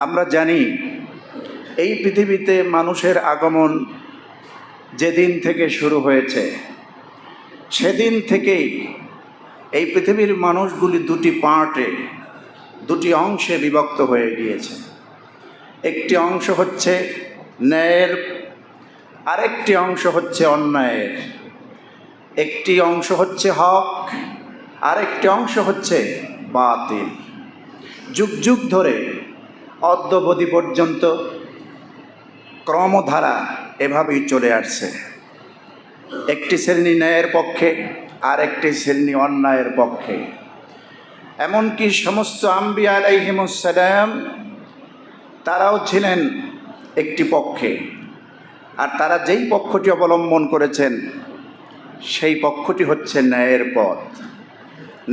আমরা জানি এই পৃথিবীতে মানুষের আগমন যেদিন থেকে শুরু হয়েছে সেদিন থেকেই এই পৃথিবীর মানুষগুলি দুটি পার্টে, দুটি অংশে বিভক্ত হয়ে গিয়েছে। একটি অংশ হচ্ছে ন্যায়ের, আরেকটি অংশ হচ্ছে অন্যায়ের। একটি অংশ হচ্ছে হক, আরেকটি অংশ হচ্ছে বাতিল। যুগ যুগ ধরে অদ্যাবধি পর্যন্ত ক্রমধারা এভাবেই চলে আসছে। একটি শ্রেণী ন্যায়ের পক্ষে, আর একটি শ্রেণী অন্যায়ের পক্ষে। এমনকি সমস্ত আম্বিয়া আলাইহিমুসসালাম তারাও ছিলেন একটি পক্ষে, আর তারা যেই পক্ষটি অবলম্বন করেছেন সেই পক্ষটি হচ্ছে ন্যায়ের পথ,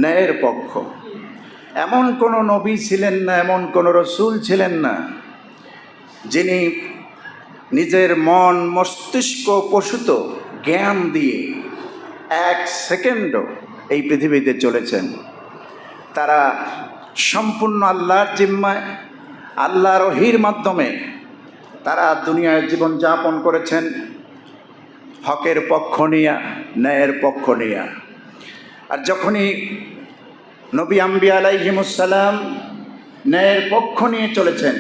ন্যায়ের পক্ষ। এমন কোনো নবী ছিলেন না, এমন কোনো রসূল ছিলেন না যিনি নিজের মন মস্তিষ্ক প্রসূত জ্ঞান দিয়ে এক সেকেন্ডও এই পৃথিবীতে চলেছেন। তারা সম্পূর্ণ আল্লাহর জিম্মায়, আল্লাহর ওহীর মাধ্যমে তারা দুনিয়ায় জীবনযাপন করেছেন হকের পক্ষ নিয়া, ন্যায়ের পক্ষ নিয়া। আর যখনই নবী আম্বিয়া আলাইহিমুসসালাম ন্যায়ের পক্ষ নিয়ে চলেছেন,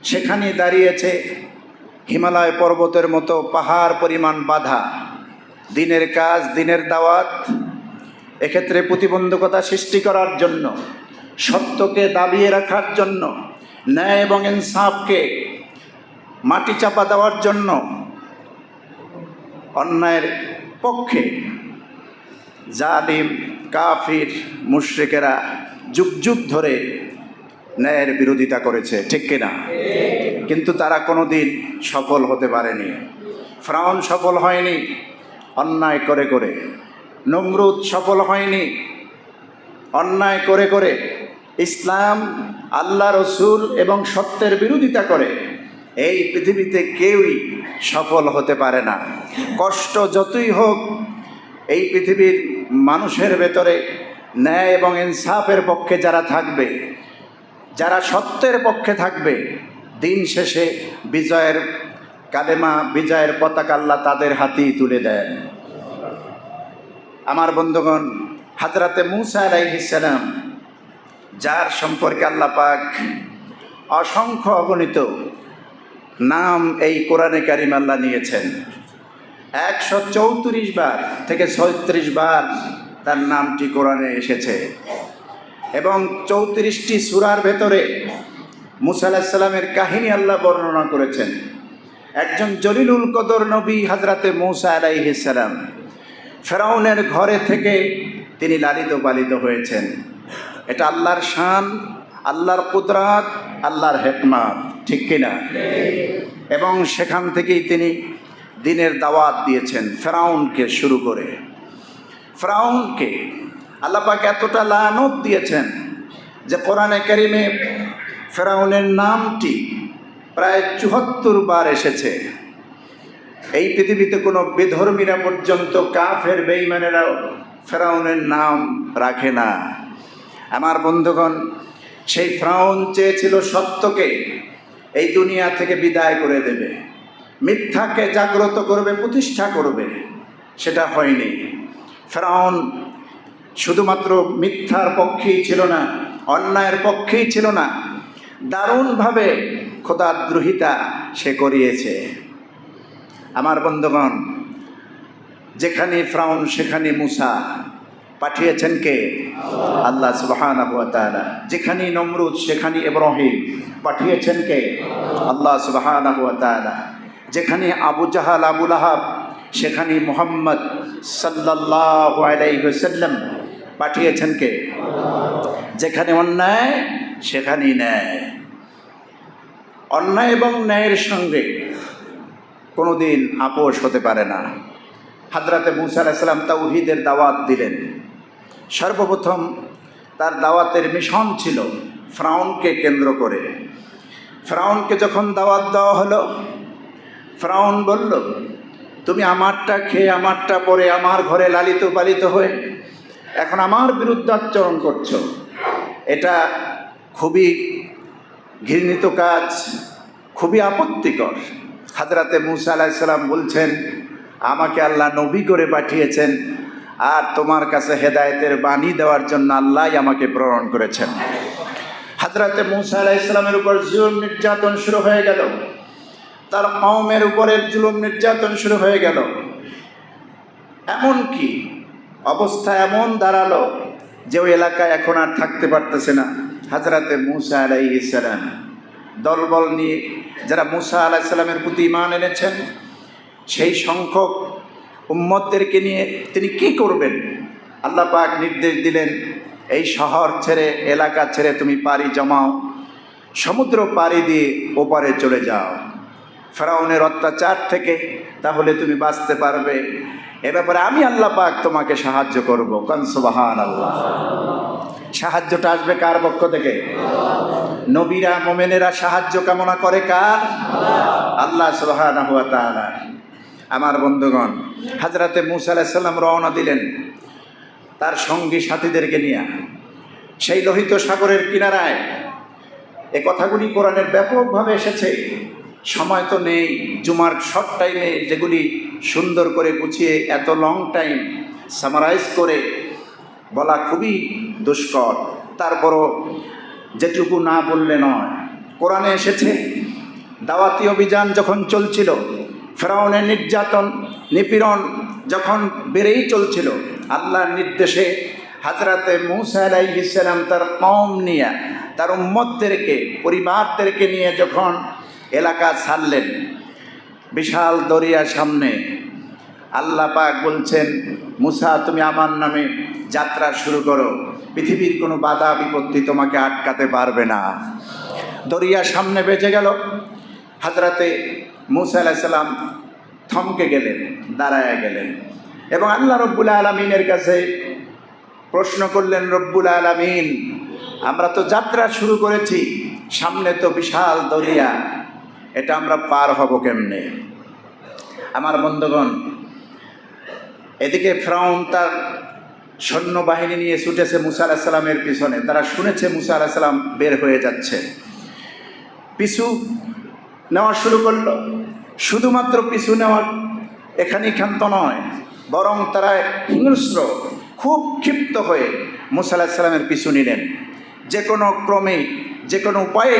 সেখানে দাঁড়িয়েছে হিমালয় পর্বতের মতো পাহাড় পরিমাণ বাধা। দিনের কাজ, দিনের দাওয়াত, এক্ষেত্রে প্রতিবন্ধকতা সৃষ্টি করার জন্য, সত্যকে দাবিয়ে রাখার জন্য, ন্যায় এবং ইনসাফকে মাটি চাপা দেওয়ার জন্য অন্যায়ের পক্ষে জালিম কাফির মুশরিকেরা যুগ যুগ ধরে ন্যায়ের বিরোধিতা করেছে, ঠিক কিনা? কিন্তু তারা কোনোদিন সফল হতে পারেনি। ফিরআউন সফল হয়নি অন্যায় করে করে, নমরুদ সফল হয়নি অন্যায় করে করে, ইসলাম, আল্লাহ রসুল এবং সত্যের বিরোধিতা করে এই পৃথিবীতে কেউই সফল হতে পারে না। কষ্ট যতই হোক, এই পৃথিবীর মানুষের ভেতরে ন্যায় এবং ইনসাফের পক্ষে যারা থাকবে, যারা সত্যের পক্ষে থাকবে, দিন শেষে বিজয়ের কালেমা, বিজয়ের পতাকা আল্লাহ তাদের হাতেই তুলে দেন। আমার বন্ধুগণ, হযরতে মূসা আলাইহিস সালাম, যার সম্পর্কে আল্লাহ পাক অসংখ্য অগণিত নাম এই কোরআনে কারিম আল্লাহ নিয়েছেন, 134 বার থেকে 36 বার তার নামটি কোরআনে এসেছে। এবং 34টি সূরার ভেতরে মূসা আলাইহিস সালামের কাহিনী আল্লাহ বর্ণনা করেছেন। একজন জলিলুল কদর নবী হযরতে মূসা আলাইহিস সালাম, ফিরআউনের ঘরে থেকে তিনি লালিত পালিত হয়েছেন। এটা আল্লাহর শান, আল্লাহর কুদরত, আল্লাহর হিকমত, ঠিক কিনা? এবং সেখান থেকেই তিনি দ্বীনের দাওয়াত দিয়েছেন ফিরআউনকে শুরু করে। ফিরআউনকে আল্লাহ পাক এতটা লানত দিয়েছেন যে কোরআনে কারিমে ফিরআউনের নামটি প্রায় 74 বার এসেছে। এই পৃথিবীতে কোনো বেধর্মীরা পর্যন্ত, কাফের বেঈমানেরাও ফিরআউনের নাম রাখে না। আমার বন্ধুগণ, সেই ফিরআউন চেয়েছিল সত্যকে এই দুনিয়া থেকে বিদায় করে দেবে, মিথ্যাকে জাগ্রত করবে, প্রতিষ্ঠা করবে, সেটা হয়নি। ফিরআউন শুধুমাত্র মিথ্যার পক্ষেই ছিল না, অন্যায়ের পক্ষেই ছিল না, দারুণভাবে খোদাদ্রোহিতা সে করিয়েছে। আমার বন্ধুগণ, যেখানে ফিরআউন সেখানে মূসা পাঠিয়েছেন কে? আল্লাহ সুবহানাহু ওয়া তাআলা। যেখানে নমরুদ সেখানে ইব্রাহিম পাঠিয়েছেন কে? আল্লাহ সুবহানাহু ওয়া তাআলা। যেখানে আবু জাহাল, আবু লাহাব, সেখানে মুহাম্মদ সাল্লাল্লাহু আলাইহি ওয়াসাল্লাম পাঠিয়েছেন কে? যেখানে অন্যায় সেখানেই ন্যায়। অন্যায় এবং ন্যায়ের সঙ্গে কোনোদিন আপোষ হতে পারে না। হযরতে মূসা আলাইহিস সালাম তাওহীদের দাওয়াত দিলেন। সর্বপ্রথম তার দাওয়াতের মিশন ছিল ফিরআউনকে কেন্দ্র করে। ফিরআউনকে যখন দাওয়াত দেওয়া হলো, ফিরআউন বলল, তুমি আমারটা খেয়ে, আমারটা পরে, আমার ঘরে লালিত পালিত হয়ে এখন আমার বিরুদ্ধে আচরণ করছো। এটা খুবই ঘৃণিত কাজ, খুবই আপত্তিকর। হযরতে মূসা আলাইহিস সালাম বলছেন, আমাকে আল্লাহ নবী করে পাঠিয়েছেন, আর তোমার কাছে হেদায়েতের বাণী দেওয়ার জন্য আল্লাহই আমাকে প্রেরণ করেছেন। হযরতে মূসা আলাইহিস সালামের উপর জুলুম নির্যাতন শুরু হয়ে গেল, তার কওমের উপরে জুলুম নির্যাতন শুরু হয়ে গেল। এমনকি অবস্থা এমন দাঁড়ালো যে ওই এলাকায় এখন আর থাকতে পারতেছে না। হযরতে মূসা আলাইহিস সালাম দলবল নিয়ে, যারা মূসা আলাইহিস সালামের প্রতি ঈমান এনেছেন, সেই সংখ্যক উম্মতদেরকে নিয়ে তিনি কি করবেন? আল্লাহ পাক নির্দেশ দিলেন, এই শহর ছেড়ে, এলাকা ছেড়ে তুমি পাড়ি জমাও, সমুদ্র পাড়ি দিয়ে ওপারে চলে যাও ফেরাউনের অত্যাচার থেকে, তাহলে তুমি বাঁচতে পারবে। এ ব্যাপারে আমি আল্লাহ পাক তোমাকে সাহায্য করব। কান সুবহানাল্লাহ। সাহায্যটা আসবে কার পক্ষ থেকে? নবীরা, মুমিনেরা সাহায্য কামনা করে কার? আল্লাহ সুবহানাহু ওয়া তাআলা। আমার বন্ধুগণ, হযরতে মূসা আলাইহিস সালাম রওনা দিলেন তার সঙ্গী সাথীদেরকে নিয়ে সেই লোহিত সাগরের কিনারায়। এ কথাগুলি কোরআনের ব্যাপকভাবে এসেছে, সময় তো নেই জুমার শর্ট টাইমে যেগুলি সুন্দর করে গুছিয়ে এত লং টাইম সামারাইজ করে বলা খুবই দুষ্কর। তারপরও যেটুকু না বললে নয়, কোরআনে এসেছে দাওয়াতি অভিযান যখন চলছিল, ফেরাউনের নির্যাতন নিপীড়ন যখন বেড়েই চলছিল, আল্লাহর নির্দেশে হযরতে মূসা আলাইহিস সালাম তার কওম নিয়ে, তার উম্মতদেরকে, পরিবারদেরকে নিয়ে যখন এলাকা ছাড়লেন, বিশাল দরিয়ার সামনে আল্লাহ পাক বলছেন, মূসা তুমি আমার নামে যাত্রা শুরু করো, পৃথিবীর কোনো বাধা বিপত্তি তোমাকে আটকাতে পারবে না। দরিয়ার সামনে বেজে গেল, হযরতে মূসা আলাইহিস সালাম থমকে গেলেন, দাঁড়ায় গেলেন এবং আল্লাহ রব্বুল আলামিনের কাছে প্রশ্ন করলেন, রব্বুল আলামিন, আমরা তো যাত্রা শুরু করেছি, সামনে তো বিশাল দরিয়া, এটা আমরা পার হব কেমনে? আমার বন্ধুগণ, এদিকে ফেরাউন তার সৈন্যবাহিনী নিয়ে ছুটেছে মূসা আলাইহিস সালামের পিছনে। তারা শুনেছে মূসা আলাইহিস সালাম বের হয়ে যাচ্ছে, পিছু নেওয়া শুরু করলো। শুধুমাত্র পিছু নেওয়া এখানেই ক্ষান্ত নয়, বরং তারা হিংস্র, খুব ক্ষিপ্ত হয়ে মূসা আলাইহিস সালামের পিছু নিলেন। যে কোনো ক্রমে, যে কোনো উপায়ে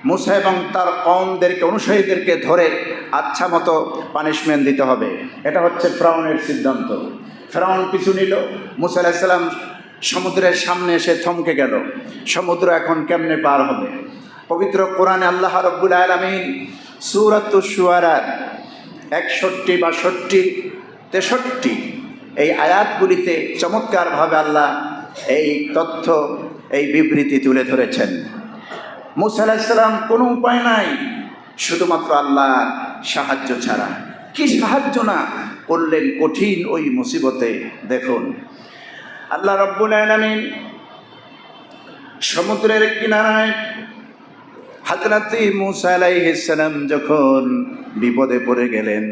মূসা এবং তার কওমদেরকে, অনুসারীদেরকে ধরে আচ্ছা মতো পানিশমেন্ট দিতে হবে। এটা হচ্ছে ফেরাউনের সিদ্ধান্ত। ফেরাউন পিছু নিল, মূসা আলাইহিস সালাম সমুদ্রের সামনে এসে থমকে গেল। সমুদ্র এখন কেমনে পার হবে? পবিত্র কোরআনে আল্লাহ রাব্বুল আলামিন সূরাতুশ শুআরা 61, 62, 63 এই আয়াতগুলিতে চমৎকারভাবে আল্লাহ এই তথ্য, এই বিবৃতি তুলে ধরেছেন। মূসা আলাইহিস সালাম কোনো উপায় নাই, শুধুমাত্র আল্লাহর সাহায্য ছাড়া। কি সাহায্য না করলেন কঠিন ওই মুসিবতে! দেখুন, আল্লাহ রাব্বুল আলামিন সমুদ্রের কিনারায় হযরতে মূসা আলাইহিস সালাম যখন বিপদে পড়ে গেলেন,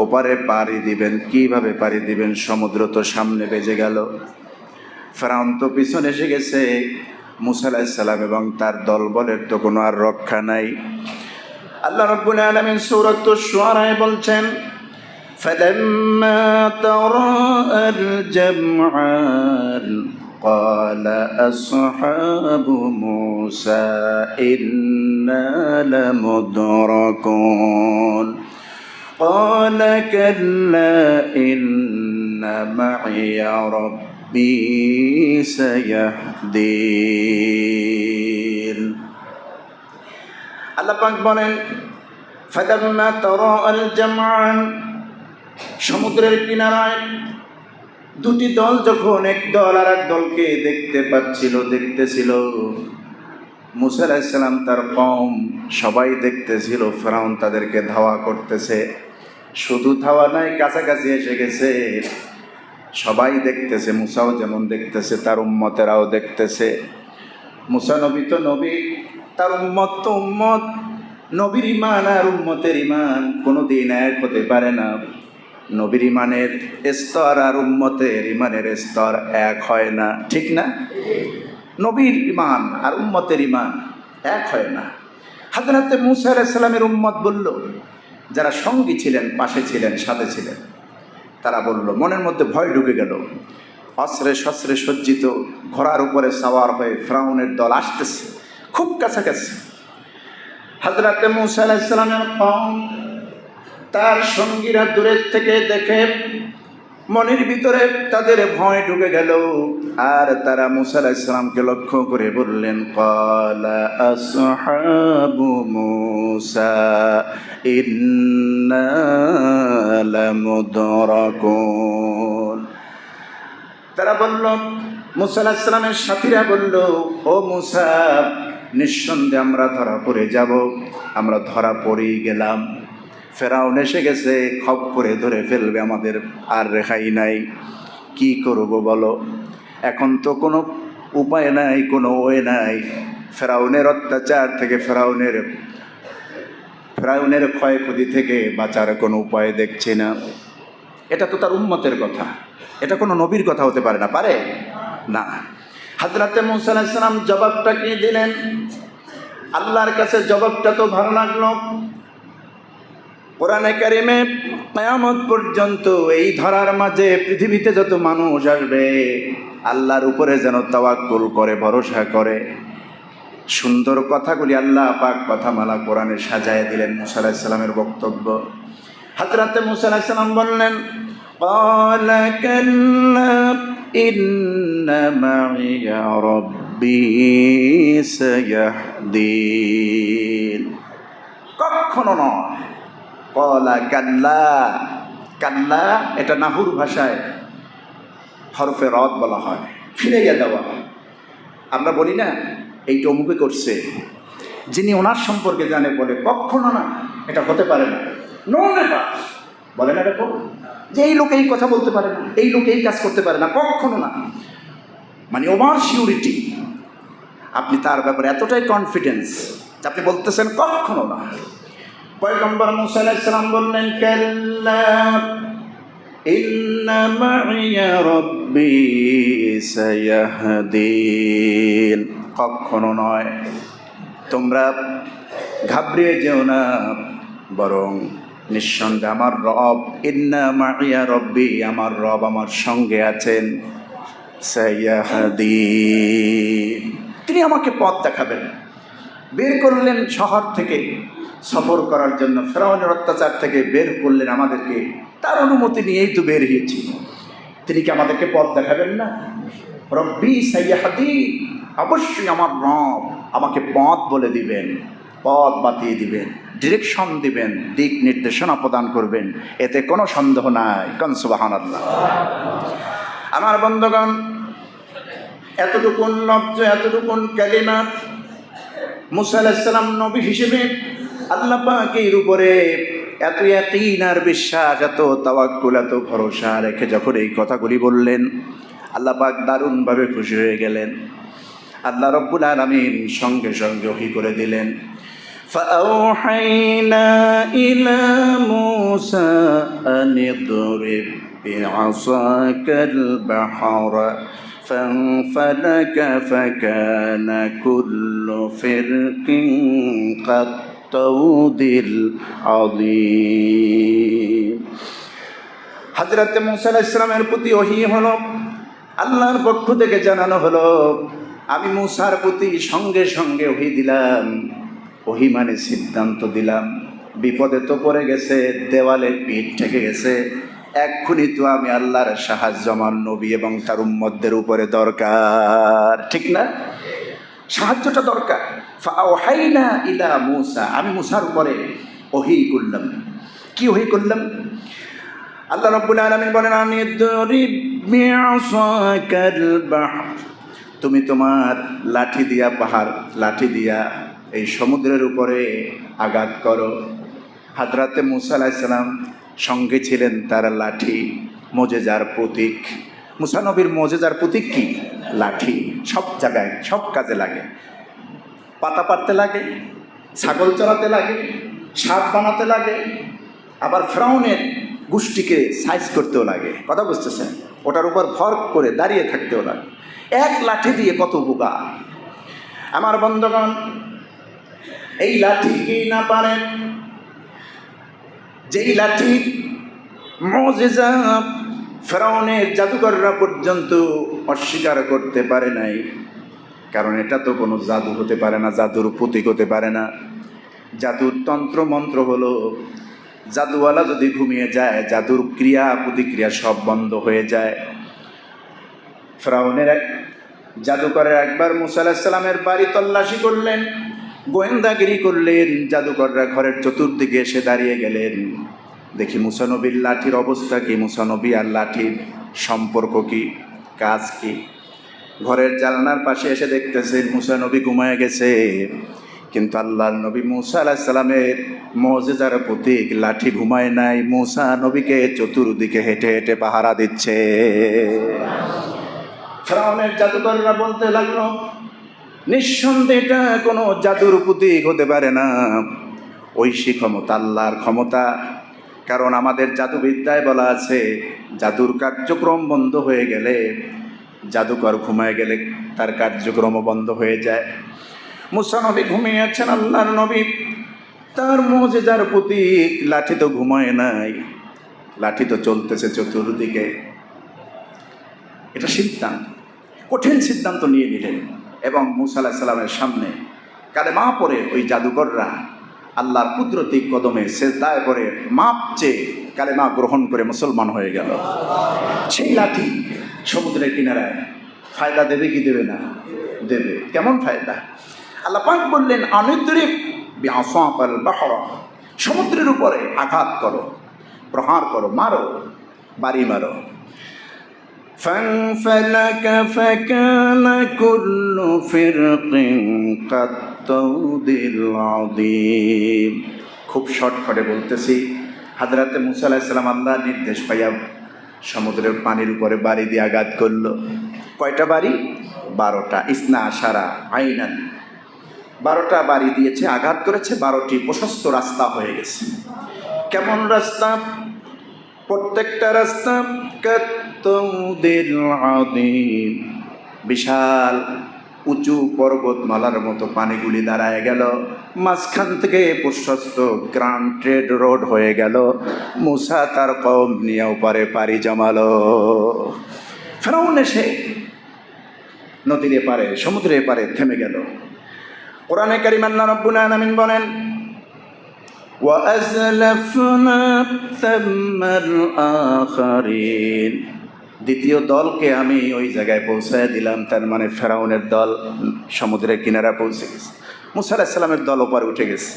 ওপারে পাড়ি দিবেন, কিভাবে পাড়ি দিবেন? সমুদ্র তো সামনে বেজে গেল, ফেরাউন তো পিছনে এসে গেছে, মূসা আলাইহিস সালাম এবং তার দলবলের তো কোনো আর রক্ষা নাই। আল্লাহ রাব্বুল আলামিন সূরাতুশ শুআরায় বলছেন, ফালাম্মা তারাআল জামআন قال أصحاب موسى إنا لمدركون قال كلا إن معي ربي سيهدين। আল্লাহ পাক বলেন, ফালাম্মা তারাআল জামআন, সমুদ্রের কিনারায় দুটি দল যখন এক দল আর এক দলকে দেখতেছিল, মূসা আলাইহিস সালাম তার কওম সবাই দেখতেছিল, ফেরাউন তাদেরকে ধাওয়া করতেছে। শুধু ধাওয়া নাই, কাছাকাছি এসে গেছে, সবাই দেখতেছে। মূসাও যেমন দেখতেছে, তার উম্মতেরাও দেখতেছে। মূসা নবী তো নবী, তার উম্মত তো উম্মত। নবীর ঈমান আর উম্মতের ঈমান কোনোদিন এক হতে পারে না। নবীর ঈমানের স্তর আর উম্মতের ঈমানের স্তর এক হয় না, ঠিক না? নবীর ঈমান আর উম্মতের ঈমান এক হয় না। হযরত মূসা আলাইহিস সালামের উম্মত বলল, যারা সঙ্গী ছিলেন, পাশে ছিলেন, সাথে ছিলেন, তারা বলল, মনের মধ্যে ভয় ঢুকে গেল। অস্ত্রে শস্ত্রে সজ্জিত ঘোড়ার উপরে সাওয়ার হয়ে ফিরআউনের দল আসতেছে খুব কাছাকাছি। হযরত মূসা আলাইহিস সালামের কওম, তার সঙ্গীরা দূরের থেকে দেখে মনের ভিতরে তাদের ভয় ঢুকে গেল। আর তারা মূসা আলাইহিস সালামকে লক্ষ্য করে বললেন, ক্বালা আসহাবু মূসা ইন্না লামুদরাকুন। তারা বলল, মূসা আলাইহিস সালামের সাথীরা বলল, ও মূসা, নিঃসন্দেহে আমরা ধরা পড়ে যাব, আমরা ধরা পড়েই গেলাম। ফেরাউন এসে গেছে, খপ করে ধরে ফেলবে, আমাদের আর রেহাই নাই। কি করব বলো? এখন তো কোনো উপায় নাই, কোনো ওয়ে নাই। ফেরাউনের অত্যাচার থেকে, ফেরাউনের ক্ষয়ক্ষতি থেকে বাঁচার কোনো উপায় দেখছি না। এটা তো তার উম্মতের কথা, এটা কোনো নবীর কথা হতে পারে না, পারে না। হযরত মূসা আলাইহিস সালাম জবাবটা কি দিলেন? আল্লাহর কাছে জবাবটা তো ভালো লাগলো। কোরআনে কারিমে কিয়ামত পর্যন্ত এই ধরার মাঝে পৃথিবীতে যত মানুষ আসবে, আল্লাহর উপরে যেন তাওয়াক্কুল করে, ভরসা করে, সুন্দর কথাগুলি আল্লাহ পাক কথামালা কোরআনে সাজায় দিলেন। মূসা আলাইহিস সালামের বক্তব্য, হযরত মূসা আলাইহিস সালাম বললেন, ক্বালা কাল্লা ইন্না মাইয়া রাব্বী সায়াহদিন। কখনো নয়। ক্বালা কাল্লা, কাল্লা এটা নাহুর ভাষায় হরফে রদ বলা হয়, ফিরাইয়া দেওয়া। আমরা বলি না, এইটা অমুকে করছে, যিনি ওনার সম্পর্কে জানে বলে কখনো না, এটা হতে পারে না, নো নেভার বলে না। দেখো যে এই লোক এই কথা বলতে পারে না, এই লোক এই কাজ করতে পারে না, কখনো না। মানে ওভার সিউরিটি, আপনি তার ব্যাপারে এতটাই কনফিডেন্স যে আপনি বলতেছেন কখনো না। পয়গম্বর মূসা আলাইহিস সালাম বললেন, কাল্লা ইন্না মাইয়া রাব্বী সায়াহদিন। কখনো নয়, তোমরা ঘাবড়িয়ে যেও না, বরং নিঃসন্দেহে আমার রব, ইন্না মাইয়া রাব্বী, আমার রব আমার সঙ্গে আছেন, সায়াহদিন, তিনি আমাকে পথ দেখাবেন। বের করলেন শহর থেকে সফর করার জন্য, ফেরাউনের অত্যাচার থেকে বের করলেন আমাদেরকে, তার অনুমতি নিয়েই তো বের হয়েছি। তিনি কি আমাদেরকে পথ দেখাবেন না? রব্বি সাইয়াহদিন, অবশ্যই আমার রব আমাকে পথ বলে দিবেন, পথ বাতিয়ে দিবেন, ডিরেকশন দিবেন, দিক নির্দেশনা প্রদান করবেন, এতে কোনো সন্দেহ নাই। কোন সুবহানাল্লাহ। আমার বন্ধুগণ, এতটুকুন লফজ, এতটুকুন কালিমা মূসা আলাইহিস সালাম নবী হিসেবে আল্লাহ পাকের উপরে এত ইয়াকিন আর বিশ্বাস, এত তাওয়াক্কুল, এত ভরসা রেখে যখন এই কথাগুলি বললেন, আল্লাহ পাক দারুণভাবে খুশি হয়ে গেলেন। আল্লাহ রব্বুল আলামিন সঙ্গে সঙ্গে ওহী করে দিলেন, ফাআওহাইনা ইলা মূসা আন ইদরিব বিআসাকাল বাহরা فانفلق فكان كل فرق كالطود العظيم। হযরত মূসা আলাইহিস সালামের প্রতি ওহী হলো, আল্লাহর পক্ষ থেকে জানানো হলো, আমি মূসার প্রতি সঙ্গে সঙ্গে ওহী দিলাম। ওহী মানে সিদ্ধান্ত দিলাম, বিপদে তো পড়ে গেছে, দেওয়ালে পিঠ ঠেকে গেছে, এক্ষুনি তো আমি আল্লাহর সাহায্য আমার নবী এবং তার উম্মতদের উপরে দরকার, ঠিক না? সাহায্যটা দরকার। ফাআওহাইনা ইলা মূসা, আমি মূসার উপরে ওহী করলাম। কি ওহী করলাম? আল্লাহ রাব্বুল আলামিন বলেন, আনিদরিব বিআসাকাল বাহর, তুমি তোমার লাঠি দিয়া, পাহাড় লাঠি দিয়া এই সমুদ্রের উপরে আঘাত করো। হযরত মূসা আলাইহিস সালাম সঙ্গে ছিলেন তার লাঠি, মুজিজার প্রতীক। মূসা নবীর মুজিজার প্রতীক কি? লাঠি। সব জায়গায় সব কাজে লাগে, পাতা পাড়তে লাগে, ছাগল চড়াতে লাগে, সাপ বানাতে লাগে, আবার ফিরআউনের গোষ্ঠীকে সাইজ করতেও লাগে। কথা বুঝতেছেন? ওটার উপর ভর করে দাঁড়িয়ে থাকতেও লাগে। এক লাঠি দিয়ে কত উপকার। আমার বন্ধুগণ, এই লাঠিকেই না পারেন, যেই লাঠি মুজিজা ফেরাউনের জাদুকররা পর্যন্ত অস্বীকার করতে পারে নাই, কারণ এটা তো কোনো জাদু হতে পারে না, জাদুর প্রতীক হতে পারে না। জাদুর তন্ত্র মন্ত্র হলো, জাদুওয়ালা যদি ঘুমিয়ে যায় জাদুর ক্রিয়া প্রতিক্রিয়া সব বন্ধ হয়ে যায়। ফেরাউনের জাদুকরের একবার মুসা আলাইহিস সালামের বাড়ি তল্লাশি করলেন, গোয়েন্দাগিরি করলেন, জাদুকররা ঘরের চতুর্দিকে এসে দাঁড়িয়ে গেলেন। দেখি মুসা নবীর লাঠির অবস্থা কি, মুসা নবী আর লাঠির সম্পর্ক কি, কাজ কি। ঘরের জানালার পাশে এসে দেখতেছেন মুসা নবী ঘুমায় গেছে, কিন্তু আল্লাহর নবী মুসা আলাইহিস সালামের মুজিজার প্রতীক লাঠি ঘুমায় নাই, মুসা নবীকে চতুর্দিকে হেঁটে হেঁটে পাহারা দিচ্ছে। ফেরাউনের জাদুকররা বলতে লাগলো, নিঃসন্দেহে এটা কোনো জাদুর প্রতীক হতে পারে না, ঐশী ক্ষমতা, আল্লাহর ক্ষমতা। কারণ আমাদের জাদুবিদ্যায় বলা আছে, জাদুর কার্যক্রম বন্ধ হয়ে গেলে, জাদুকর ঘুমায় গেলে তার কার্যক্রমও বন্ধ হয়ে যায়। মুসা নবী ঘুমিয়ে আছেন, আল্লাহর নবী, তার মুজিজার প্রতীক লাঠি তো ঘুমায় নাই, লাঠি তো চলতেছে চতুর্দিকে। এটা সিদ্ধান্ত, কঠিন সিদ্ধান্ত নিয়ে নিলেন এবং মুসা আলাইহিস সালামের সামনে কালেমা পড়ে ওই জাদুকররা আল্লাহর কুদরতি কদমে সেজদায় পড়ে মাপ চেয়ে কালেমা গ্রহণ করে মুসলমান হয়ে গেল। সেই লাঠি সমুদ্রের কিনারায় ফায়দা দেবে কি দেবে না? দেবে। কেমন ফায়দা? আল্লাহ পাক বললেন, আনিদ্রিব বিআসাকাল বাহরা, সমুদ্রের উপরে আঘাত করো, প্রহার করো, মারো, বাড়ি মারো। فانفلق فكان كل فرق كالطود العظيم। খুব শর্টকাটে বলতেছি, হযরতে মুসা আলাইহিস সালাম আল্লাহর নির্দেশ পাইয়া সমুদ্রের পানির উপরে বাড়ি দিয়ে আঘাত করলো। কয়টা বাড়ি? 12টা। ইসনা আশারা আইনান, 12টা বাড়ি দিয়েছে, আঘাত করেছে, 12টি প্রশস্ত রাস্তা হয়ে গেছে। কেমন রাস্তা? প্রত্যেকটা রাস্তা কাত্তাউদিল আযীম, বিশাল উঁচু পর্বতমালার মতো পানিগুলি দাঁড়ায় গেল, মাঝখান থেকে প্রশস্ত গ্রান্টেড রোড হয়ে গেল। মুসা তার কওম নিয়ে ওপারে পাড়ি জমালো। ফেরাউন এসে নদীর এপারে, সমুদ্রের এপারে থেমে গেল। কোরআনে কারীম আল্লাহ রাব্বুল আলামিন বলেন, وَأَزْلَفْنَا ثَمَّ الْآخَرِينَ, দ্বিতীয় দলকে আমি ওই জায়গায় পৌঁছায় দিলাম। তার মানে ফেরাউনের দল সমুদ্রের কিনারা পৌঁছে গেছে, মুসা আলাইহিস সালামের দল ওপারে উঠে গেছে।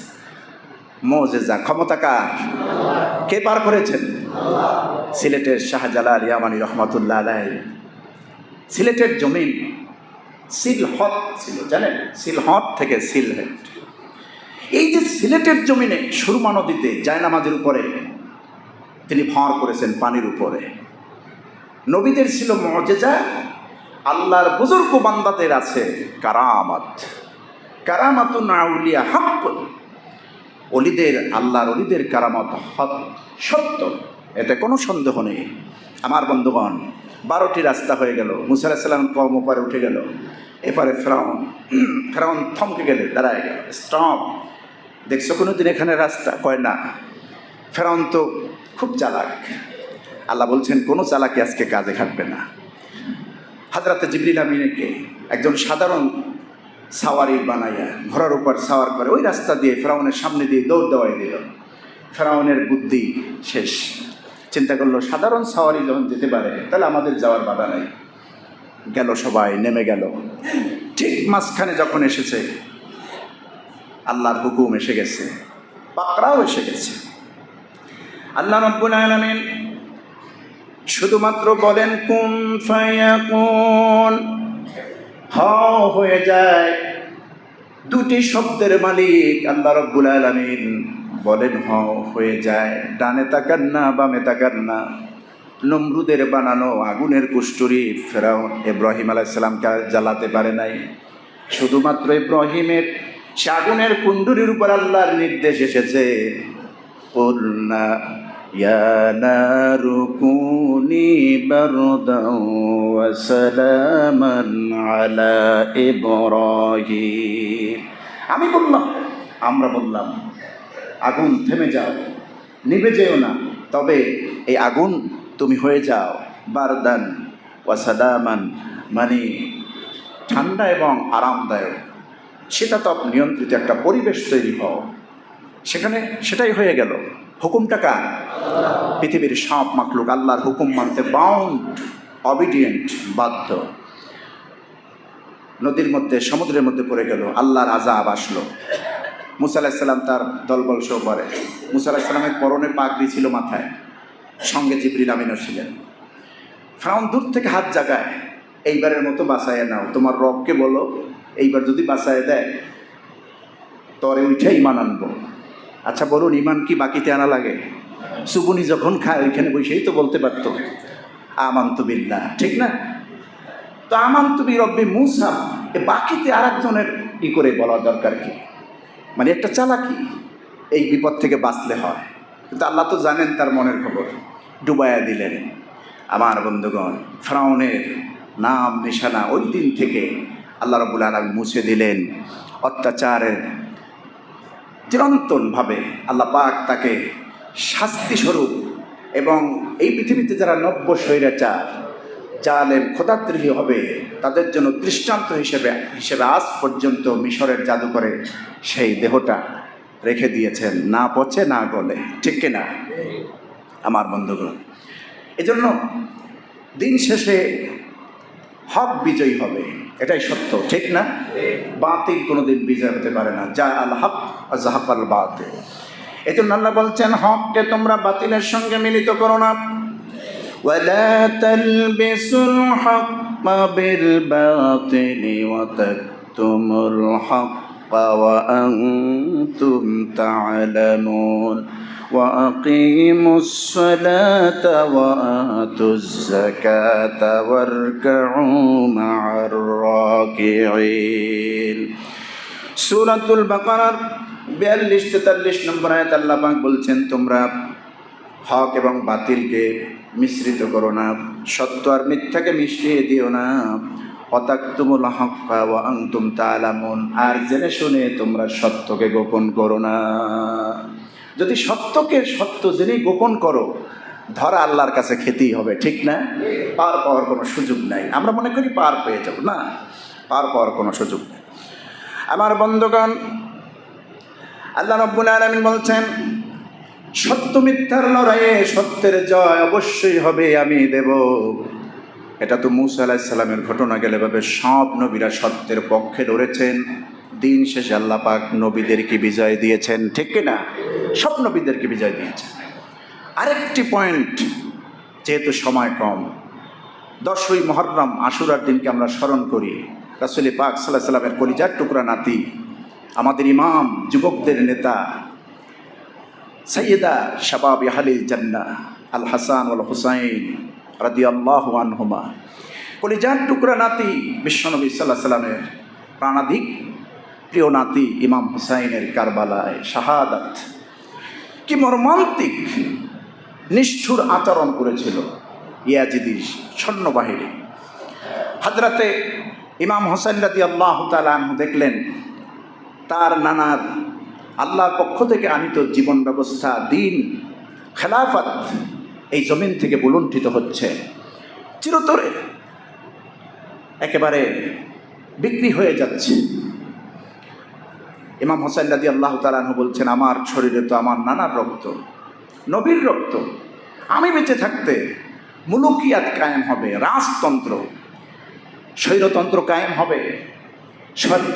মুজিজা, ক্ষমতা কার? কে পার করেছেন? সিলেটের শাহজালাল ইয়ামানী রহমাতুল্লাহ আলাইহি, সিলেটের জমিন সিলহট ছিল, জানেন? সিলহট থেকে সিলহেট। এই যে সিলেটের জমিনে সুরমা নদীতে জায়নামাজের উপরে তিনি ভর করেছেন, পানির উপরে। নবীদের ছিল মুজিজা, আল্লাহর বুজুর্গ বান্দাদের আছে কারামাত। কারামাতুন আউলিয়া হক, অলিদের, আল্লাহর অলিদের কারামত হক, সত্য, এতে কোনো সন্দেহ নেই। আমার বন্ধুগণ, 12টি রাস্তা হয়ে গেল। মুসা আলাইহিস সালাম কওম ওপারে উঠে গেল, এপারে ফেরাউন থমকে গেলে, দাঁড়ায় গেল, স্টপ। দেখছো কোনোদিন এখানে রাস্তা? কয় না। ফেরাউন তো খুব চালাক। আল্লাহ বলছেন, কোনো চালাকি আজকে কাজে খাটবে না। হযরতে জিবরিল আমিনকে একজন সাধারণ সাওয়ারি বানাইয়া ঘোড়ার উপর সাওয়ার করে ওই রাস্তা দিয়ে ফেরাউনের সামনে দিয়ে দৌড় দেওয়াই দিল। ফেরাউনের বুদ্ধি শেষ। চিন্তা করলো, সাধারণ সাওয়ারি যখন যেতে পারে তাহলে আমাদের যাওয়ার বাধা নাই। গেল, সবাই নেমে গেল। ঠিক মাঝখানে যখন এসেছে, আল্লাহর হুকুম এসে গেছে, পাকড়াও এসে গেছে। আল্লাহ রাব্বুল আলামিন শুধুমাত্র বলেন কুন ফায়াকুন, হও হয়ে যায়। দুটি শব্দের মালিক আল্লাহ রাব্বুল আলামিন বলেন হও হয়ে যায়। ডানে তাকান না, বামে তাকান না। নমরুদের বানানো আগুনের কুষ্টুরি ফেরাউন ইব্রাহিম আলাইহিস সালামকে জ্বালাতে পারে নাই। শুধুমাত্র ইব্রাহিমের সে আগুনের কুণ্ডুরির উপর আল্লাহর নির্দেশ এসেছে, কুলনা ইয়া নারু কুনি বারদান ওয়া সালামান আলা ইব্রাহিম। আমি বললাম, আমরা বললাম, আগুন থেমে যাও, নিভে যেও না, তবে এই আগুন তুমি হয়ে যাও বারদান ওয়া সালামান, মানে ঠান্ডা এবং আরামদায়ক, শীতাতপ নিয়ন্ত্রিত একটা পরিবেশ তৈরি হও। সেখানে সেটাই হয়ে গেল। হুকুমটা কার? পৃথিবীর সব মাখলুক আল্লাহর হুকুম মানতে বাউন্ড, অবিডিয়েন্ট, বাধ্য। নদীর মধ্যে, সমুদ্রের মধ্যে পড়ে গেল, আল্লাহর আযাব আসলো। মুসা আলাইহিস সালাম তার দলবল সহ করে। মুসা আলাইহিস সালামের পরনে পাগড়ি ছিল মাথায়, সঙ্গে জিবরিল আমিনও ছিলেন। ফিরআউন দূর থেকে হাত জাগায়, এইবারের মতো বাঁচায় নাও, তোমার রবকে বলো এইবার যদি বাঁচায় দেয় তরে উঠে ইমান আনবো। আচ্ছা বলুন, ইমান কি বাকিতে আনা লাগে? সুবুনি যখন খায় ওইখানে বসেই তো বলতে পারতো আমানতু বিল্লাহ, ঠিক না? তো আমানতু বিরব্বি মূসা, এ বাকিতে আর একজনের ই করে বলা দরকার কি? মানে একটা চালাকি, এই বিপদ থেকে বাঁচলে হয়। কিন্তু আল্লাহ তো জানেন তার মনের খবর, ডুবাইয়া দিলেন। আমার বন্ধুগণ, ফিরআউনের নাম নিশানা ওই দিন থেকে আল্লাহ রাব্বুল আলামিন মুছে দিলেন। অত্যাচারের চিরন্তনভাবে আল্লাহ পাক তাকে শাস্তিস্বরূপ, এবং এই পৃথিবীতে যারা নব্য স্বৈরাচার, জালেম, খোদাদ্রোহী হবে, তাদের জন্য দৃষ্টান্ত হিসেবে আজ পর্যন্ত মিশরের জাদুঘরে সেই দেহটা রেখে দিয়েছেন, না পচে না গলে, ঠিক কিনা আমার বন্ধুগণ? এজন্য দিন শেষে হক বিজয়ী হবে, এটাই সত্য, ঠিক না? বাতিল কোনোদিন বিজয় হতে পারে না। যা আল হক যাহাকাল বাতিল। এজন্য আল্লাহ বলছেন, হককে তোমরা বাতিলের সঙ্গে মিলিত করো না। ওয়ালা তালবিসুল হক্কা বিল বাতিলি ওয়া তাকতুমুল হক্কা ওয়া আনতুম তা'লামুন وأقيموا الصلاة وآتوا الزكاة واركعوا مع الراكعين। সূরাতুল বাকারার 42-43 নম্বর আয়াত আল্লাহ পাক বলছেন, তোমরা হক এবং বাতিলকে মিশ্রিত করো না, সত্য আর মিথ্যাকে মিশিয়ে দিও না। ওয়াতাকতুমুল হক্কা ওয়া আনতুম তা'লামুন, আর জেনে শুনে তোমরা সত্যকে গোপন করো না। যদি সত্যকে সত্য জেনেই গোপন করো, ধরা আল্লাহর কাছে খেতেই হবে, ঠিক না? পার পাওয়ার কোনো সুযোগ নাই। আমরা মনে করি পার পেয়ে যাব, না, পার পাওয়ার কোনো সুযোগ নেই। আমার বন্ধুগণ, আল্লাহ রাব্বুল আলামিন বলছেন, সত্য মিথ্যার লড়াইয়ে সত্যের জয় অবশ্যই হবে, আমি দেব। এটা তো মূসা আলাইহিস সালামের ঘটনা গেলে ভাবে সব নবীরা সত্যের পক্ষে লড়েছেন। দিন শেষে আল্লাহ পাক নবীদেরকে বিজয় দিয়েছেন, ঠিক কিনা? সব নবীদেরকে বিজয় দিয়েছেন। আরেকটি পয়েন্ট, যেহেতু সময় কম, 10ই মুহররম আশুরার দিনকে আমরা স্মরণ করি। রাসূল পাক সাল্লাল্লাহু আলাইহি ওয়াসাল্লামের কলিজার টুকরা নাতি, আমাদের ইমাম, যুবকদের নেতা, সাইয়্যিদা শাবাব আহলিল জান্নাহ আল হাসান ওয়াল হুসাইন রাদিয়াল্লাহু আনহুমা, কলিজার টুকরা নাতি, বিশ্বনবী সাল্লাল্লাহু আলাইহি ওয়াসাল্লামের প্রাণাধিক প্রিয় নাতি ইমাম হুসাইনের কারবালায় শাহাদাত। কি মর্মান্তিক নিষ্ঠুর আচরণ করেছিল ইয়াজিদি সৈন্যবাহিনী। হযরতে ইমাম হুসাইন রাদিয়াল্লাহু তাআলা আনহু দেখলেন তার নানার আল্লাহর পক্ষ থেকে আনিত জীবন ব্যবস্থা, দিন, খেলাফত এই জমিন থেকে বুলুণ্ঠিত হচ্ছে, চিরতরে একেবারে বিক্রি হয়ে যাচ্ছে। ইমাম হুসাইন রাদিয়াল্লাহু তাআলা আনহু বলছেন, আমার শরীরে তো আমার নানার রক্ত, নবীর রক্ত, আমি বেঁচে থাকতে মুলুকিয়াত কায়েম হবে, রাজতন্ত্র, স্বৈরতন্ত্র কায়েম হবে,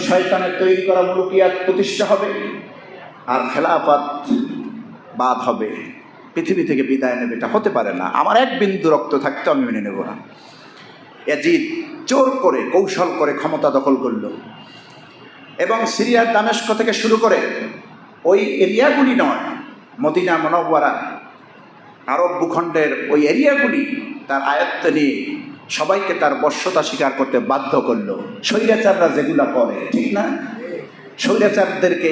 শয়তানের তৈরি করা মুলুকিয়াত প্রতিষ্ঠা হবে, আর খেলাফত বাদ হবে, পৃথিবী থেকে বিদায় নেবে। এটা হতে পারে না, আমার এক বিন্দু রক্ত থাকতে আমি মেনে নেব না। ইয়াজিদ জোর করে, কৌশল করে ক্ষমতা দখল করল, এবং সিরিয়ার দামেস্ক থেকে শুরু করে ওই এরিয়াগুলি নয়, মদিনা মুনাওয়ারা, আরব ভূখণ্ডের ওই এরিয়াগুলি তার আয়ত্তে নিয়ে সবাইকে তার বশ্যতা স্বীকার করতে বাধ্য করলো। স্বৈরাচাররা যেগুলা করে, ঠিক না? স্বৈরাচারদেরকে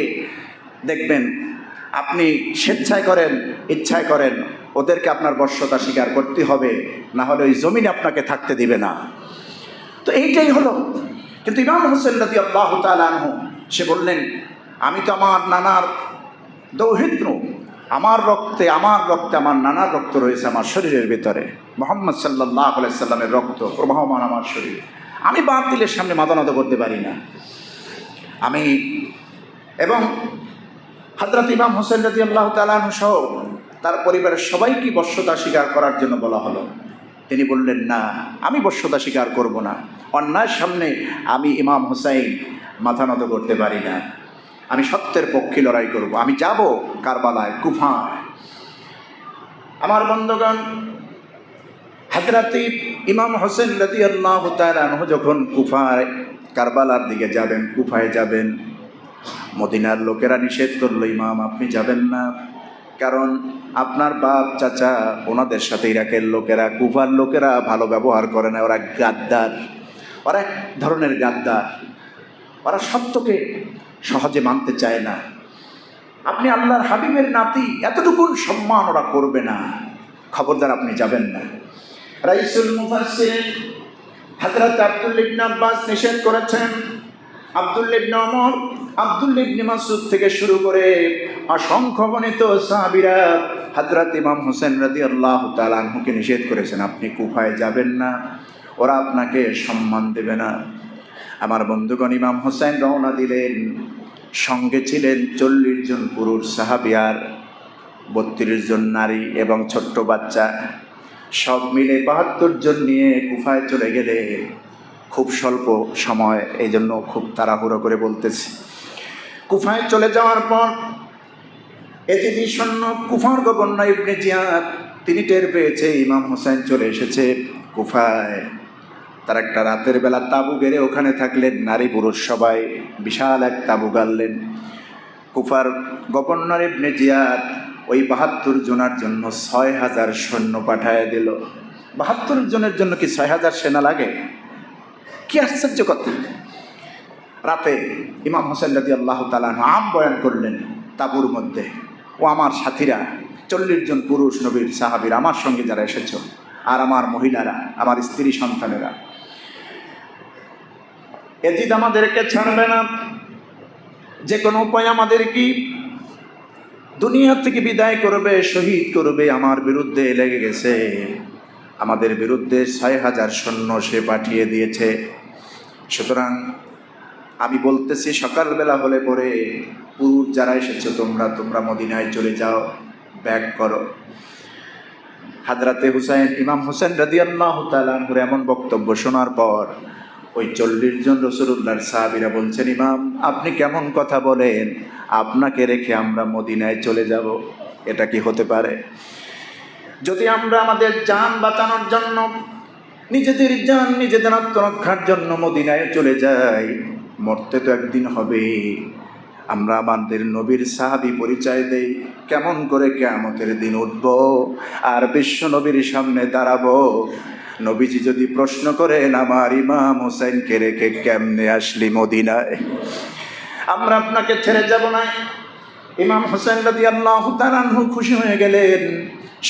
দেখবেন আপনি স্বেচ্ছায় করেন, ইচ্ছায় করেন, ওদেরকে আপনার বশ্যতা স্বীকার করতে হবে, না হলে ওই জমিনে আপনাকে থাকতে দিবে না। তো এইটাই হলো। কিন্তু ইমাম হুসাইন রাদিয়াল্লাহু তাআলা আনহু সে বললেন, আমি তো আমার নানার দৌহিত্র, আমার রক্তে আমার নানার রক্ত রয়েছে আমার শরীরের ভিতরে, মুহাম্মদ সাল্লাল্লাহু আলাইহি সাল্লামের রক্ত প্রবাহমান আমার শরীরে। আমি বাতিলের সামনে মাথা নত করতে পারি না। আমি এবং হযরত ইমাম হোসেন রাদিয়াল্লাহু তাআলা আনহু সহ তার পরিবারের সবাইকে বশ্যতা স্বীকার করার জন্য বলা হলো। তিনি বললেন, না, আমি বশ্যতা স্বীকার করব না, অন্যায়ের সামনে আমি ইমাম হোসাইন মাথা নত করতে পারি না, আমি সত্যের পক্ষে লড়াই করব, আমি যাব কারবালায়, কুফায়। আমার বন্ধুগণ, হযরত ইমাম হোসেন রাদিয়াল্লাহু তাআলা আনহু যখন কুফায় কারবালার দিকে যাবেন, কুফায় যাবেন, মদিনার লোকেরা নিষেধ করলো, ইমাম আপনি যাবেন না, কারণ আপনার বাপ চাচা ওনাদের সাথে ইরাকের লোকেরা, কুফার লোকেরা ভালো ব্যবহার করে না, ওরা গাদ্দার, ওরা এক ধরনের গাদ্দার, ওরা সত্যকে সহজে মানতে চায় না। আপনি আল্লাহর হাবিবের নাতি, এতটুকু সম্মান ওরা করবে না, খবরদার আপনি যাবেন না। রাইসুল মুফাসসিরিন হযরত আব্দুল্লাহ ইবনে আব্বাস নিষেধ করেছেন, আব্দুল্লাহ ইবনে ওমর, আব্দুল্লাহ ইবনে মাসউদ থেকে শুরু করে অসংখ্য গণিত সাহাবীরা হযরত ইমাম হোসেন রাদিয়াল্লাহু তাআলা আনহুকে নিষেধ করেছেন, আপনি কুফায় যাবেন না, ওরা আপনাকে সম্মান দেবে না। আমার বন্ধুগণ, ইমাম হোসেন রওনা দিলেন, সঙ্গে ছিলেন 40 জন পুরুষ সাহাবী আর 32 জন নারী এবং ছোট্ট বাচ্চা, সব মিলে 72 জন নিয়ে কুফায় চলে গেলে। খুব স্বল্প সময়, এই জন্য খুব তাড়াহুড়ো করে বলতেছি। কুফায় চলে যাওয়ার পর এজিদি সৈন্য, কুফার গভর্নর ইবনে জিয়াদ, তিনি টের পেয়েছে ইমাম হোসেন চলে এসেছে কুফায়। তার একটা রাতের বেলা তাঁবু গেড়ে ওখানে থাকলেন, নারী পুরুষ সবাই বিশাল এক তাঁবু গাড়লেন। কুফার গভর্নর ইবনে জিয়াদ ওই 72 জনের জন্য 6000 সৈন্য পাঠায় দিল। 72 জনের জন্য কি 6000 সেনা লাগে? কি আশ্চর্য কথা! রাতে ইমাম হোসেন রাদিয়াল্লাহু তাআলা আনহু আম বয়ান করলেন তাঁবুর মধ্যে, ও আমার সাথীরা, 40 জন পুরুষ নবীর সাহাবীরা, আমার সঙ্গে যারা এসেছো, আর আমার মহিলারা, আমার স্ত্রী সন্তানেরা, এজিদ আমাদেরকে ছাড়বে না, যে কোনো উপায় আমাদেরকে দুনিয়া থেকে বিদায় করবে, শহীদ করবে। আমার বিরুদ্ধে লেগে গেছে, আমাদের বিরুদ্ধে 6000 সৈন্য সে পাঠিয়ে দিয়েছে। সুতরাং আমি বলতেছি, সকালবেলা হলে পরে পুরুষ যারা এসেছো তোমরা মদিনায় চলে যাও, ব্যাক করো। হযরতে হুসাইন, ইমাম হোসেন রাদিয়াল্লাহু তাআলা আনহুর এমন বক্তব্য শোনার পর ওই 40 জন রাসূলুল্লাহর সাহাবীরা বলছেন, ইমাম আপনি কেমন কথা বলেন, আপনাকে রেখে আমরা মদিনায় চলে যাব? এটা কি হতে পারে? যদি আমরা আমাদের জান বাঁচানোর জন্য, নিজেদের জান নিজেদের আত্মরক্ষার জন্য মদিনায় চলে যাই, মরতে তো একদিন হবে। আমরা আমাদের নবীর সাহাবী পরিচয় দেই, কেমন করে কিয়ামতের দিন উঠব আর বিশ্ব নবীর সামনে দাঁড়াবো। নবীজি যদি প্রশ্ন করেন, আমার ইমাম হোসেনকে রেখে কেমনে আসলি মদিনায়? আমরা আপনাকে ছেড়ে যাব না। ইমাম হোসেন রাদিয়াল্লাহু তাআলা আনহু খুশি হয়ে গেলেন।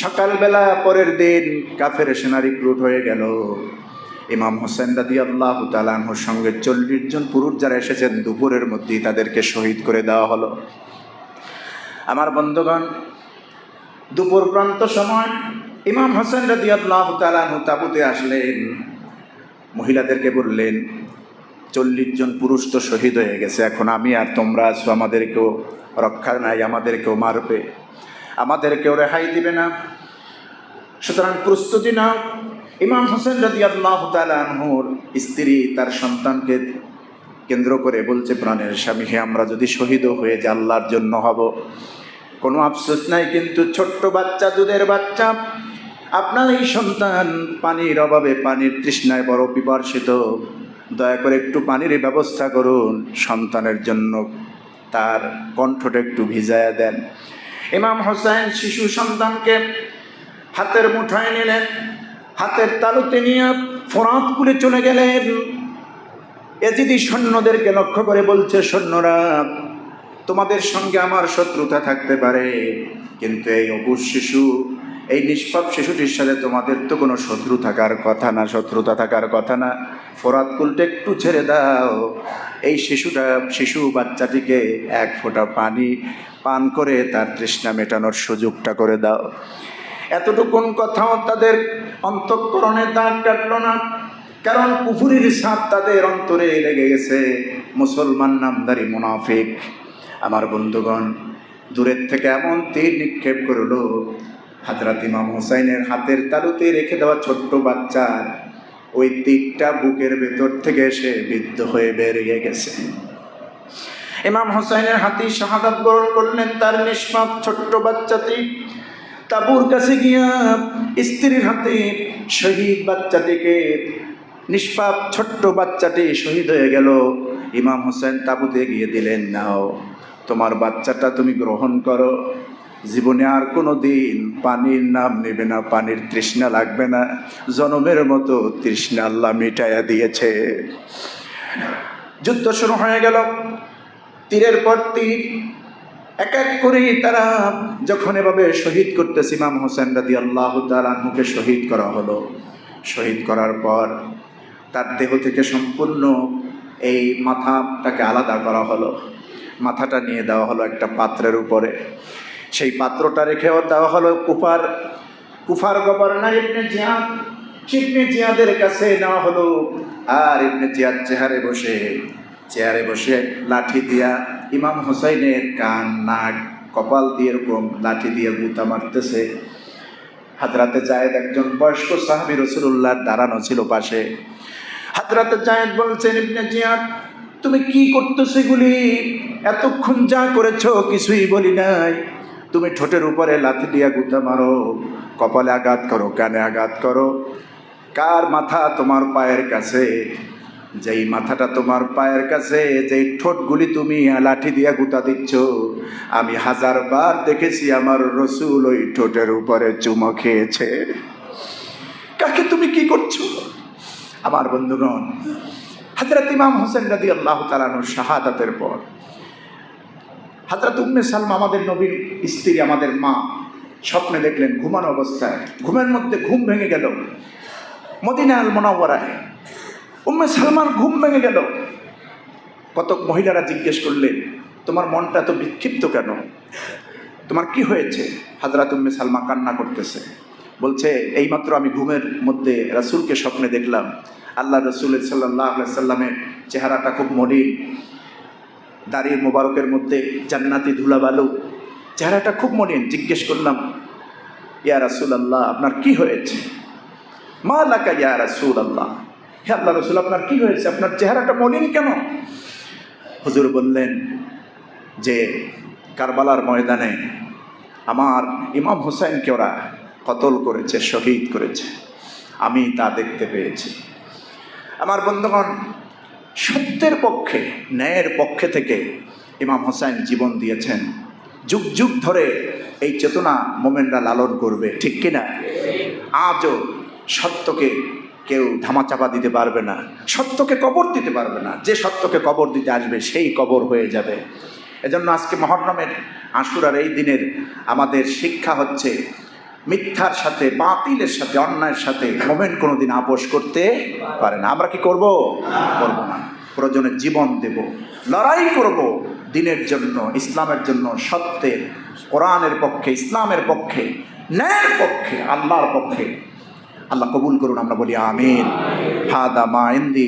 সকালবেলা পরের দিন কাফের সেনা রিক্রুট হয়ে গেল। ইমাম হোসেন রাদিয়াল্লাহু তাআলা আনহুর সঙ্গে 40 জন পুরুষ যারা এসেছেন, দুপুরের মধ্যেই তাদেরকে শহীদ করে দেওয়া হলো। আমার বন্ধুগণ, দুপুর প্রান্ত সময় ইমাম হোসেন রাদিয়াল্লাহু তাআলা আনহু তাঁবুতে আসলেন, মহিলাদেরকে বললেন, 40 জন পুরুষ তো শহীদ হয়ে গেছে, এখন আমি আর তোমরা আছো, আমাদেরকেও রক্ষা নাই, আমাদেরকেও মারবে, আমাদেরকেও রেহাই দিবে না, সুতরাং প্রস্তুতি নাও। ইমাম হোসেন রাদিয়াল্লাহু তাআলা আনহুর স্ত্রী তার সন্তানকে কেন্দ্র করে বলছে, প্রাণের স্বামী, হে আমরা যদি শহীদও হয়ে যাই আল্লাহর জন্য হব, কোনো আফসোস নাই, কিন্তু ছোট্ট বাচ্চা, দুধের বাচ্চা, আপনার এই সন্তান পানির অভাবে, পানির তৃষ্ণায় বড় পিপাসিত, দয়া করে একটু পানির ব্যবস্থা করুন, সন্তানের জন্য তার কণ্ঠটা একটু ভিজায়া দেন। ইমাম হোসেন শিশু সন্তানকে হাতের মুঠায় নিলেন, হাতের তালুতে নিয়ে ফোরাত কুলে চলে গেলেন। এজিদি সৈন্যদেরকে লক্ষ্য করে বলছে, সৈন্যরা, তোমাদের সঙ্গে আমার শত্রুতা থাকতে পারে, কিন্তু এই অবুঝ শিশু, এই নিষ্পাপ শিশুটির সাথে তোমাদের তো কোনো শত্রু থাকার কথা না, শত্রুতা থাকার কথা না। ফোরাত কুলটা একটু ছেড়ে দাও, এই শিশু বাচ্চাটিকে এক ফোঁটা পানি পান করে তার তৃষ্ণা মেটানোর সুযোগটা করে দাও। এতটুকুন কথাও তাদের অন্তঃকরণে দাগ কাটল না, কারণ কুফুরির ছাপ তাদের অন্তরে লেগে গেছে। মুসলমান নামধারী মুনাফিক আমার বন্ধুগণ দূরের থেকে এমন তীর নিক্ষেপ করলো, হযরত ইমাম হুসাইনের হাতের তালুতে রেখে দেওয়া ছোট্ট বাচ্চার ওই তীরটা বুকের ভেতর থেকে এসে বিদ্ধ হয়ে বেরিয়ে গেছে। ইমাম হুসাইনের হাতে শাহাদাত বরণ করলেন তার নিষ্পাপ ছোট্ট বাচ্চাটি। তাবুর কাছে গিয়া স্ত্রীর হাতে শহীদ বাচ্চাটিকে, নিষ্পাপ ছোট্ট বাচ্চাটি শহীদ হয়ে গেল। ইমাম হুসাইন তাবুতে গিয়ে দিলেন, নাও তোমার বাচ্চাটা তুমি গ্রহণ করো, জীবনে আর কোনো দিন পানির নাম নেবে না, পানির তৃষ্ণা লাগবে না, জনমের মতো তৃষ্ণা আল্লাহ মিটাইয়া দিয়েছে। যুদ্ধ শুরু হয়ে গেল, তীরের পর তীর এক এক করে তারা যখন এভাবে শহীদ করতেছে, ইমাম হোসেন রাদিয়াল্লাহু তাআলা আনহুকে শহীদ করা হলো। শহীদ করার পর তার দেহ থেকে সম্পূর্ণ এই মাথাটাকে আলাদা করা হলো। মাথাটা নিয়ে দেওয়া হলো একটা পাত্রের উপরে, সেই পাত্রটা রেখেও দেওয়া হলো কুফার গভর্নর ইবনে জিয়াদের কাছে নেওয়া হলো। আর ইবনে জিয়াদ চেয়ারে বসে লাঠি দিয়া ইমাম হুসাইনের কান, নাক, কপাল দিয়ে এরকম লাঠি দিয়ে গুতা মারতেছে। হযরতে জায়েদ একজন বয়স্ক সাহাবী রাসূলুল্লাহর দাঁড়ানো ছিল পাশে। হযরতে জায়েদ বলছেন, ইবনে জিয়াদ তুমি কি করতেছো এগুলি? এতক্ষণ যা করেছো কিছুই বলি নাই। তুমি ঠোঁটের উপরে লাথি দিয়া গুতা মারো, কপালে আঘাত করো, কানে আঘাত করো। কার মাথা তোমার পায়ের কাছে? যেই মাথাটা তোমার পায়ের কাছে, যেই ঠোঁটগুলি তুমি লাঠি দিয়া গুতা দিচ্ছ, আমি 1000 বার দেখেছি আমার রসুল ওই ঠোঁটের উপরে চুমো খেয়েছে। কাকে তুমি কি করছো? আমার বন্ধুগণ, হযরত ইমাম হোসেন রাদিয়াল্লাহু তাআলা আনহুর শাহাদাতের পর হযরত উম্মে সালমা, আমাদের নবীর স্ত্রী, আমাদের মা, স্বপ্নে দেখলেন ঘুমানো অবস্থায়, ঘুমের মধ্যে ঘুম ভেঙে গেল। মদিনা আল মুনাওয়ারায় উম্মে সালমার ঘুম ভেঙে গেল। কতক মহিলারা জিজ্ঞেস করলেন, তোমার মনটা তো বিক্ষিপ্ত কেন? তোমার কি হয়েছে? হযরত উম্মে সালমা কান্না করতেছে, বলছে এইমাত্র আমি ঘুমের মধ্যে রাসূলকে স্বপ্নে দেখলাম। আল্লাহ রাসূল সাল্লাল্লাহু আলাইহি সাল্লামের চেহারাটা খুব মলিন, দাড়ির মোবারকের মধ্যে জান্নাতি ধুলাবালু, চেহারাটা খুব মলিন। জিজ্ঞেস করলাম, ইয়া রাসূলুল্লাহ আপনার কি হয়েছে? মা লাকা ইয়া রাসূলুল্লাহ, হে আল্লাহ রাসূল আপনার কি হয়েছে, আপনার চেহারাটা মলিন কেন? হুজুর বললেন যে কারবালার ময়দানে আমার ইমাম হুসাইনকে ওরা কতল করেছে, শহীদ করেছে, আমি তা দেখতে পেয়েছি। আমার বন্ধুগণ, সত্যের পক্ষে, ন্যায়ের পক্ষে থেকে ইমাম হুসাইন জীবন দিয়েছেন। যুগ যুগ ধরে এই চেতনা মোমেনরা লালন করবে, ঠিক কিনা? আজও সত্যকে কেউ ধামাচাপা দিতে পারবে না, সত্যকে কবর দিতে পারবে না। যে সত্যকে কবর দিতে আসবে সেই কবর হয়ে যাবে। এজন্য আজকে মুহররমের আশুরার এই দিনের আমাদের শিক্ষা হচ্ছে, মিথ্যার সাথে, বাতিলের সাথে, অন্যায়ের সাথে মোমেন কোনোদিন আপোষ করতে পারে না। আমরা কি করব? করব না। প্রয়োজনে জীবন দেব, লড়াই করব দিনের জন্য, ইসলামের জন্য, সত্যের, কোরআনের পক্ষে, ইসলামের পক্ষে, ন্যায়ের পক্ষে, আল্লাহর পক্ষে। আল্লাহ কবুল করুন, আমরা বলি আমিন। হাদা মা ইনদি।